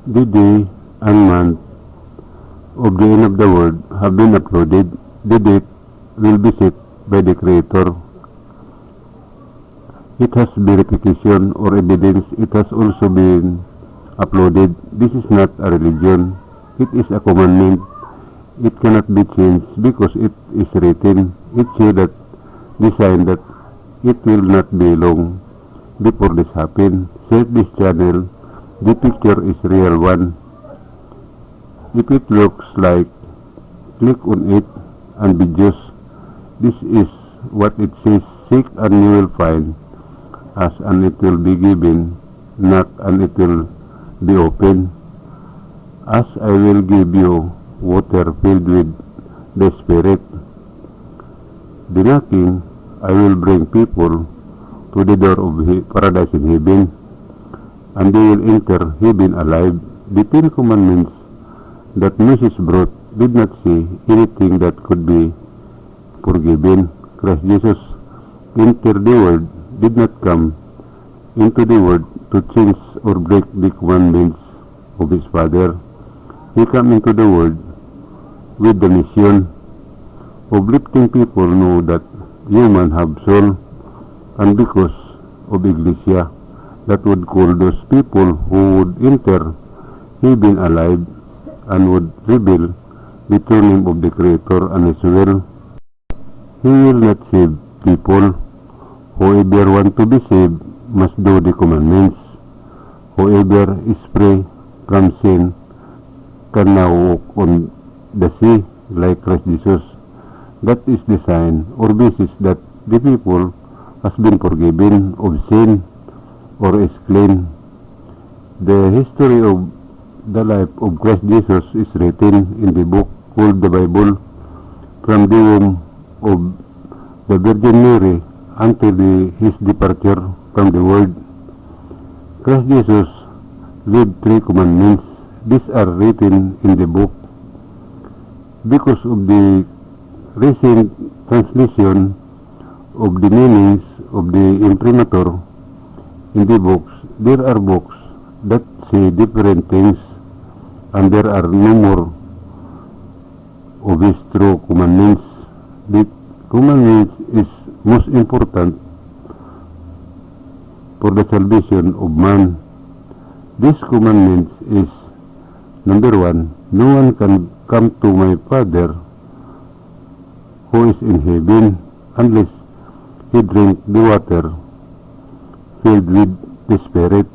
The day and month of the end of the world have been uploaded. The date will be set by the Creator. It has verification or evidence. It has also been uploaded. This is not a religion. It is a commandment. It cannot be changed because it is written. It shows that the sign that it will not be long before this happens. Search this channel. The picture is real one. If it looks like, click on it and videos. This is what it says. Seek and you will find. Ask and it will be given. Knock and it will be open. As I will give you water filled with the Spirit. The knocking, I will bring people to the door of paradise in heaven, and they will enter heaven alive. The 10 commandments that Moses brought did not say anything that could be forgiven. Christ Jesus entered the world, did not come into the world to change or break the commandments of his Father. He came into the world with the mission of letting people know that human have soul, and because of Iglesia, that would call those people who would enter heaven alive and would reveal the true name of the Creator and His will. He will not save people. Whoever want to be saved must do the commandments. Whoever is free from sin can now walk on the sea like Christ Jesus. That is the sign or basis that the people has been forgiven of sin or is clean. The history of the life of Christ Jesus is written in the book called the Bible, from the womb of the Virgin Mary until his departure from the world. Christ Jesus lived 3 commandments. These are written in the book. Because of the recent translation of the meanings of the imprimatur in the books, there are books that say different things, and there are no more of his true commandments. The commandments is most important for the salvation of man. This commandment is number 1, no one can come to my Father who is in heaven unless he drink the water filled with the Spirit,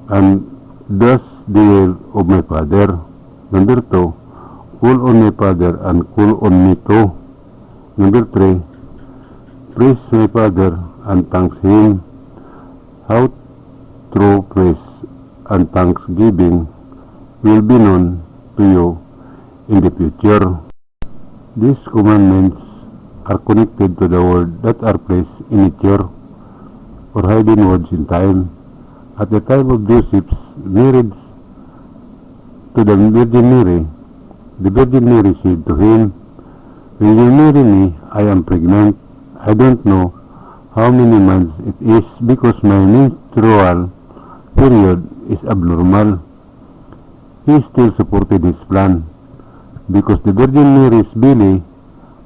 and thus the will of my Father. Number 2, call on my Father and call on me too. Number 3, praise my Father and thanks Him. How true praise and thanksgiving will be known to you in the future. These commandments are connected to the word that are placed in nature or hidden words in time. At the time of Joseph's marriage to the Virgin Mary, the Virgin Mary said to him, "When you marry me, I am pregnant. I don't know how many months it is because my menstrual period is abnormal." He still supported his plan. Because the Virgin Mary's belly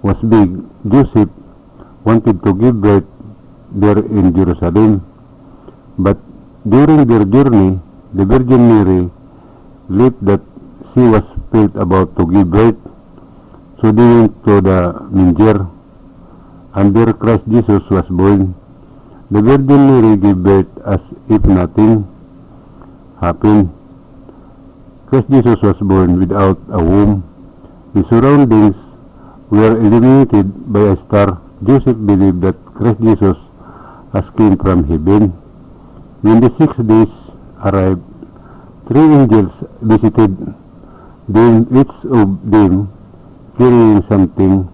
was big, Joseph wanted to give birth there in Jerusalem. But during their journey, the Virgin Mary learned that she was felt about to give birth. So they went to the manger, and there Christ Jesus was born. The Virgin Mary gave birth as if nothing happened. Christ Jesus was born without a womb. The surroundings were illuminated by a star. Joseph believed that Christ Jesus has came from heaven. When the 6 days arrived, 3 angels visited them, each of them carrying something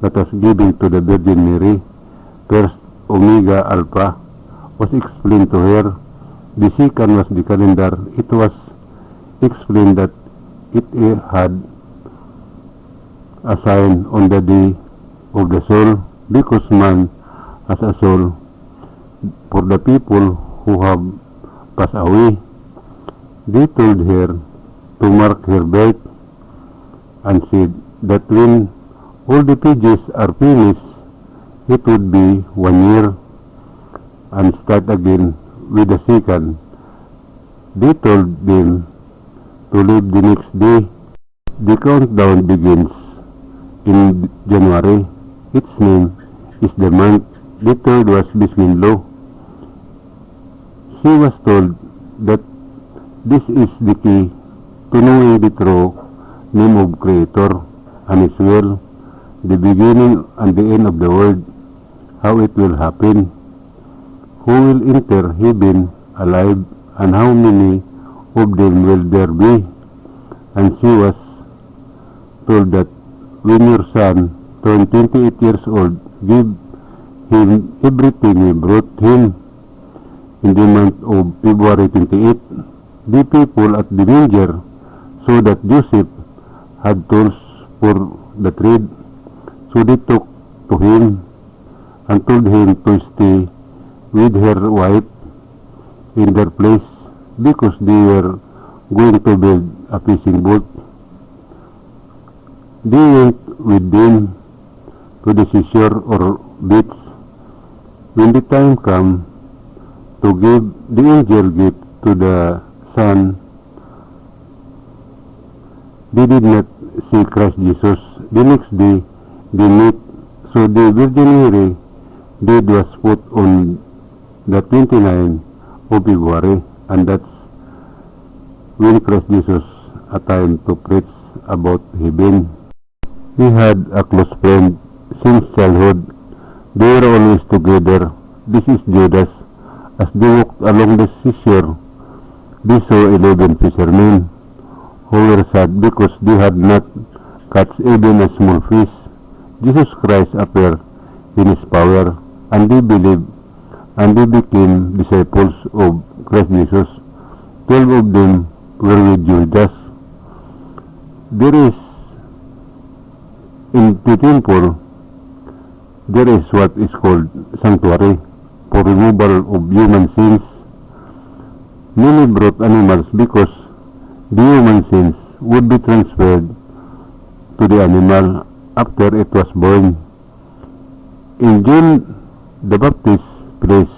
that was given to the Virgin Mary. First, Omega Alpha was explained to her. The second was the calendar. It was explained that it had a sign on the day of the soul, because man has a soul for the people who have passed away. They told her to mark her birth and said that when all the pages are finished, it would be 1 year, and start again with the second. They told them to leave the next day. The countdown begins in January. Its name is the month. The third was Bismillah. She was told that this is the key to knowing the true name of Creator, and as well the beginning and the end of the world, how it will happen, who will enter heaven alive, and how many of them will there be. And she was told that when your son turned 28 years old, give him everything we brought him. In the month of February 28, the people at the manger saw that Joseph had tools for the trade, so they took to him and told him to stay with her wife in their place, because they were going to build a fishing boat. They went with them to the seashore or beach. When the time came to give the angel gift to the son, they did not see Christ Jesus. The next day they meet, so the Virgin Mary date was put on the 29th of February, and that's when Christ Jesus attained to preach about heaven. He had a close friend since childhood. They were always together. This is Judas. As they walked along the seashore, they saw 11 fishermen who were sad because they had not caught even a small fish. Jesus Christ appeared in his power, and they believed, and they became disciples of Christ Jesus. 12 of them were with Judas. There is in the temple, there is what is called sanctuary for removal of human sins. Many brought animals because the human sins would be transferred to the animal after it was born. In John the Baptist's place,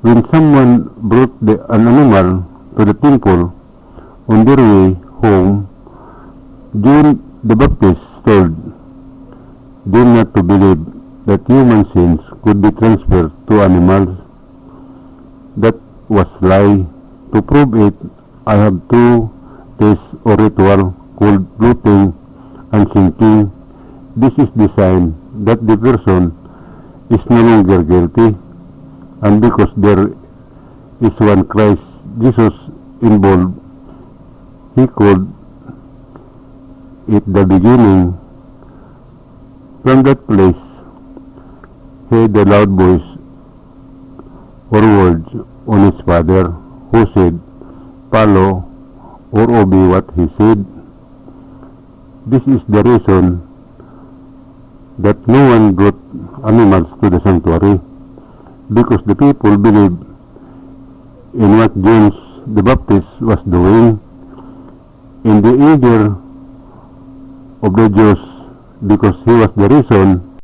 when someone brought an animal to the temple on their way home, John the Baptist told them not to believe that human sins could be transferred to animals. That was lie. To prove it, I have two tests or ritual called floating and sinking. This is the sign that the person is no longer guilty, and because there is one Christ Jesus involved, he called it the beginning. From that place, heard the loud voice or words on his father, who said, follow or obey what he said. This is the reason that no one brought animals to the sanctuary, because the people believed in what John the Baptist was doing. In the anger of the Jews, because he was the reason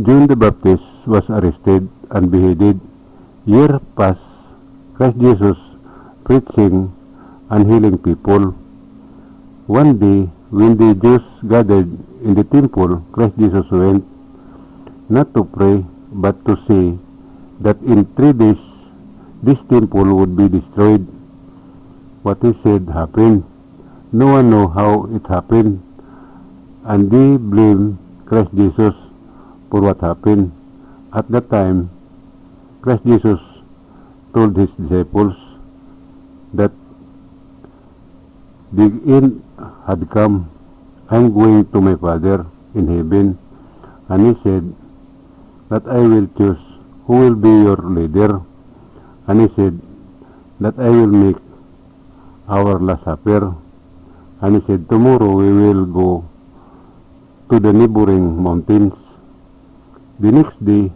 John the Baptist was arrested and beheaded. Years passed, Christ Jesus preaching and healing people. One day, when the Jews gathered in the temple, Christ Jesus went, not to pray, but to say that in 3 days this temple would be destroyed. What he said happened. No one knows how it happened, and they blame Christ Jesus for what happened. At that time, Christ Jesus told his disciples that the end had come. I'm going to my Father in heaven, and he said that I will choose who will be your leader, and he said that I will make our Last Supper, and he said tomorrow we will go to the neighboring mountains. The next day,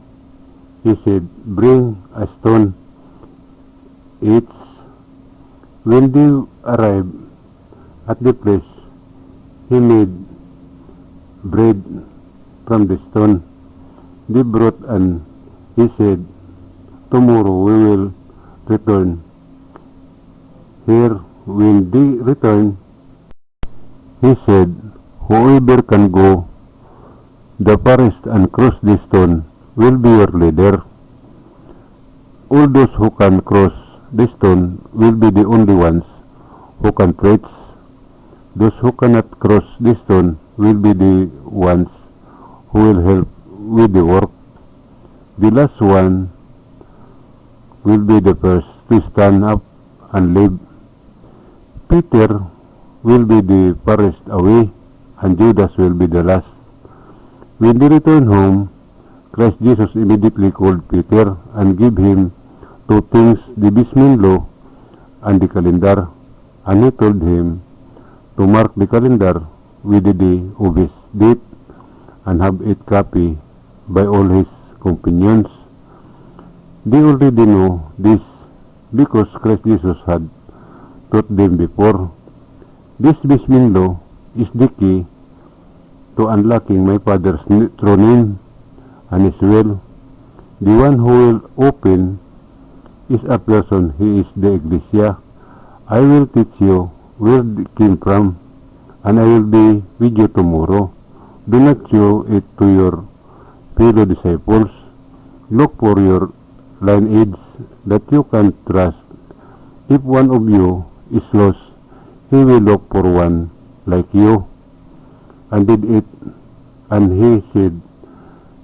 he said, bring a stone each When they arrived at the place, he made bread from the stone. They brought and he said, "Tomorrow we will return." Here, when they returned, he said, "Whoever can go the farthest and cross the stone will be your leader. All those who can cross the stone will be the only ones who can preach. Those who cannot cross the stone will be the ones who will help with the work. The last one will be the first to stand up and leave. Peter will be the farthest away, and Judas will be the last." When they returned home, Christ Jesus immediately called Peter and gave him two things, the baptismal law and the calendar, and he told him to mark the calendar with the day of his death and have it copied by all his companions. They already know this because Christ Jesus had taught them before. This baptismal law is the key to unlocking my Father's throne name and his will. The one who will open is a person, he is the Ecclesia. I will teach you where it came from, and I will be with you tomorrow. Do not show it to your fellow disciples. Look for your lineage that you can trust. If one of you is lost, he will look for one like you. And did it, and he said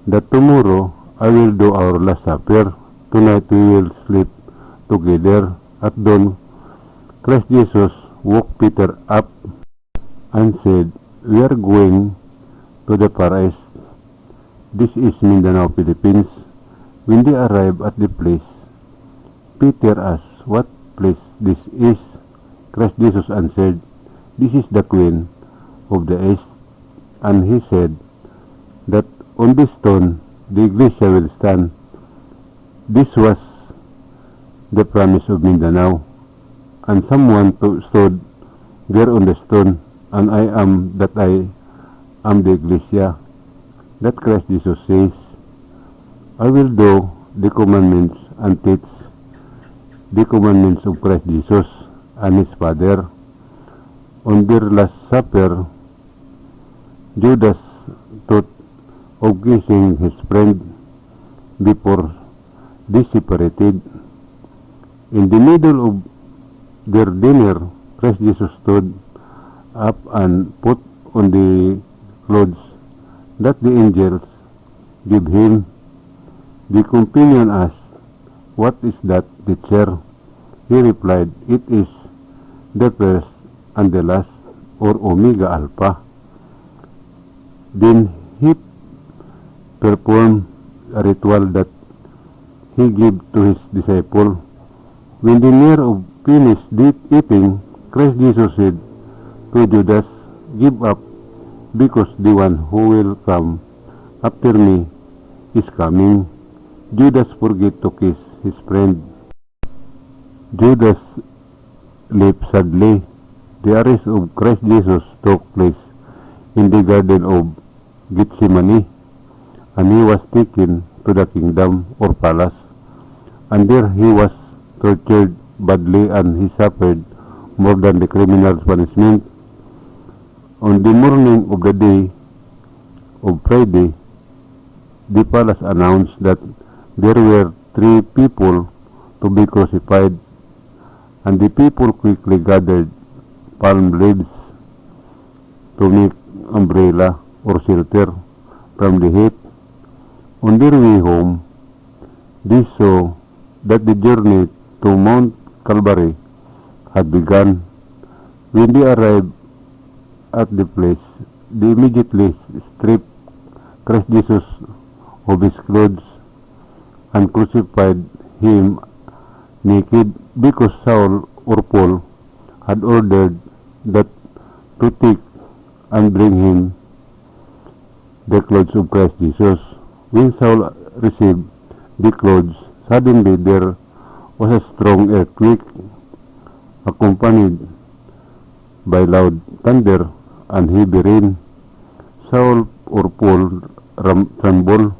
that tomorrow I will do our last supper. Tonight we will sleep together. At dawn, Christ Jesus woke Peter up and said, "We are going to the Far East." This is Mindanao, Philippines. When they arrived at the place, Peter asked what place this is. Christ Jesus answered, "This is the Queen of the East." And he said that on this stone the Iglesia will stand. This was the promise of Mindanao. And someone stood there on the stone, and I am that I am the Iglesia. That Christ Jesus says, "I will do the commandments and teach the commandments of Christ Jesus and his Father." On their last supper, Judas thought of kissing his friend before they separated. In the middle of their dinner, Christ Jesus stood up and put on the clothes that the angels gave him. The companion asked, "What is that, teacher?" He replied, "It is the first and the last, or Omega Alpha." Then he performed a ritual that he gave to his disciple. When they near of finished eating, Christ Jesus said to Judas, "Give up, because the one who will come after me is coming." Judas forgot to kiss his friend. Judas left sadly. The arrest of Christ Jesus took place in the Garden of Gethsemane, and he was taken to the kingdom or palace, and there he was tortured badly, and he suffered more than the criminal's punishment. On the morning of the day of Friday, the palace announced that there were 3 people to be crucified, and the people quickly gathered palm leaves to make umbrella or shelter from the heat. On their way home, they saw that the journey to Mount Calvary had begun. When they arrived at the place, they immediately stripped Christ Jesus of his clothes and crucified him naked, because Saul or Paul had ordered that to take and bring him the clothes of Christ Jesus. When Saul received the clothes, suddenly there was a strong earthquake, accompanied by loud thunder and heavy rain. Saul or Paul trembled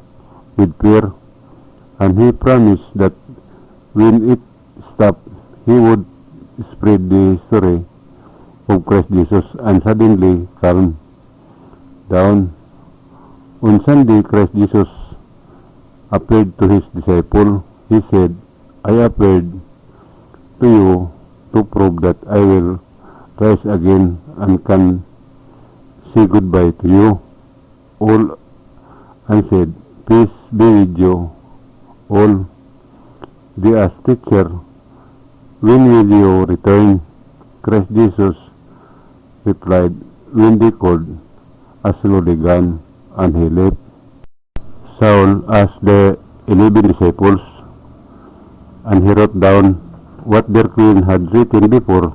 with fear, and he promised that when it stopped, he would spread the story of Christ Jesus, and suddenly calmed down. On Sunday, Christ Jesus appeared to his disciple. He said, "I appeared to you to prove that I will rise again and can say goodbye to you all," and said, "Peace be with you all." They asked, "Teacher, when will you return?" Christ Jesus replied, "When they called a slowly gone," and he left. Saul asked the 11 disciples, and he wrote down what their queen had written before.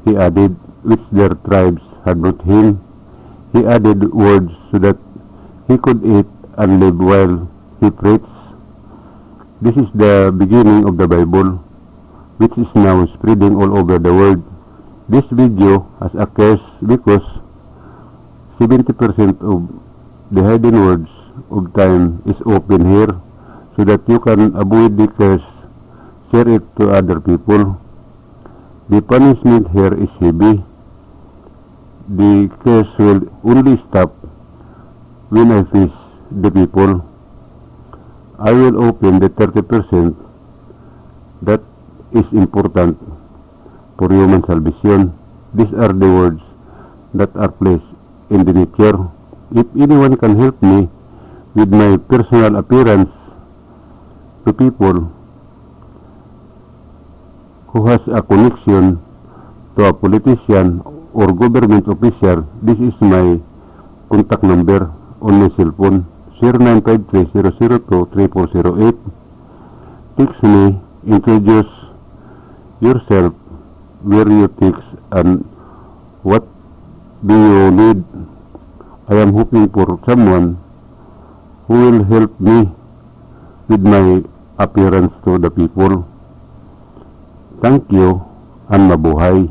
He added which their tribes had brought him. He added words so that he could eat and live while he preached. This is the beginning of the Bible, which is now spreading all over the world. This video has a curse because 70% of the hidden words of time is open here, so that you can avoid the curse. Share it to other people. The punishment here is heavy. The curse will only stop when I face the people. I will open the 30% that is important for human salvation. These are the words that are placed in the nature. If anyone can help me with my personal appearance to people who has a connection to a politician or government official, this is my contact number on my cell phone, 0953-002-3408. Text me, introduce yourself, where you text, and what do you need. I am hoping for someone who will help me with my appearance to the people. Thank you, and mabuhay.